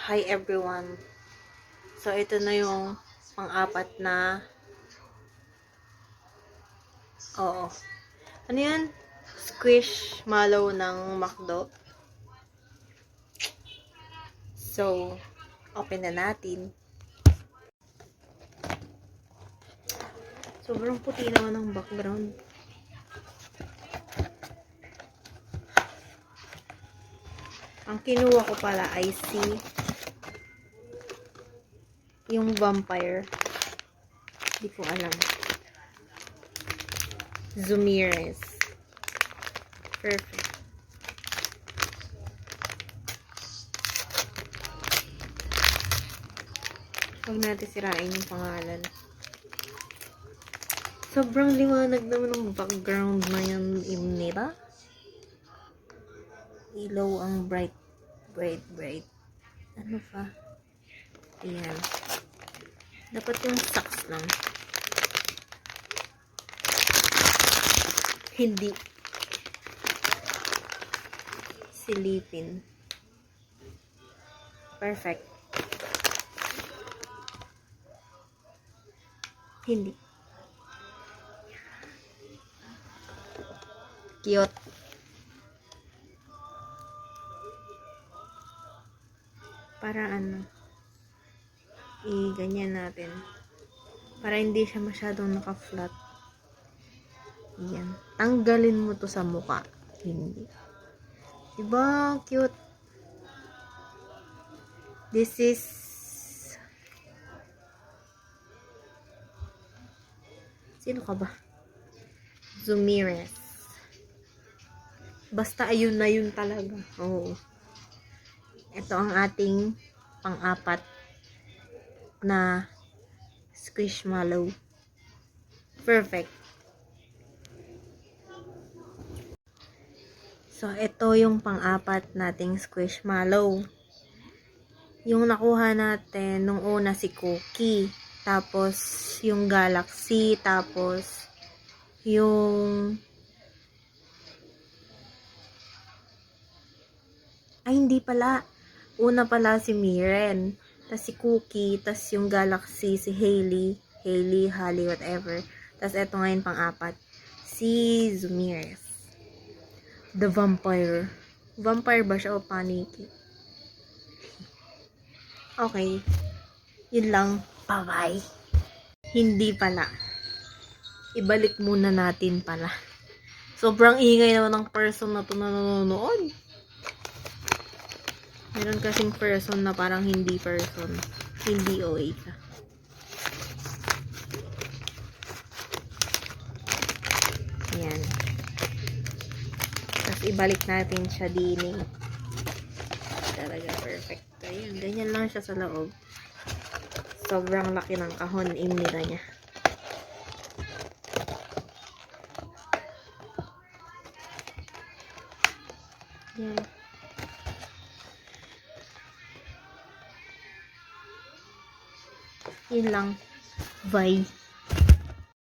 Hi everyone. So ito na yung pang-apat na ano yan? Squishmallow ng McDo. So, open na natin. Sobrang puti naman ang background. Ang kinuha ko pala ay yung vampire. Hindi ko alam. Zumiez. Perfect. Huwag natin sirain yung pangalan. Sobrang liwanag naman ng background na yan, diba? Ilaw ang bright. Ano pa? Ayan. Dapat yung socks lang. Hindi. Silipin. Perfect. Hindi. Cute. Para ano, i-ganyan natin. Para hindi siya masyadong naka-flat. Yan. Tanggalin mo to sa mukha. Hindi. Diba? Cute. This is sino ka ba? Zumiez. Basta ayun na yun talaga. Oo. Ito ang ating pang-apat na squishmallow. Perfect. So, ito yung pang-apat nating squishmallow. Yung nakuha natin nung una si Cookie. Tapos, yung Galaxy. Tapos, yung hindi pala. Una pala si Miren. Tas si Cookie. Tas yung Galaxy, si Hailey, Holly, whatever. Tas eto ngayon pang-apat. Si Zumiez. The Vampire. Vampire ba siya o paniki? Okay. Yun lang. Bye-bye. Hindi pala. Ibalik muna natin pala. Sobrang ingay naman ng person na to na nanonood. Meron kasing person na parang hindi person. Hindi OA ka. Ayan. Tapos ibalik natin siya din. Talaga perfect. Ayan. Ganyan lang siya sa loob. Sobrang laki ng kahon nila niya. Ayan. Yun lang. Bye.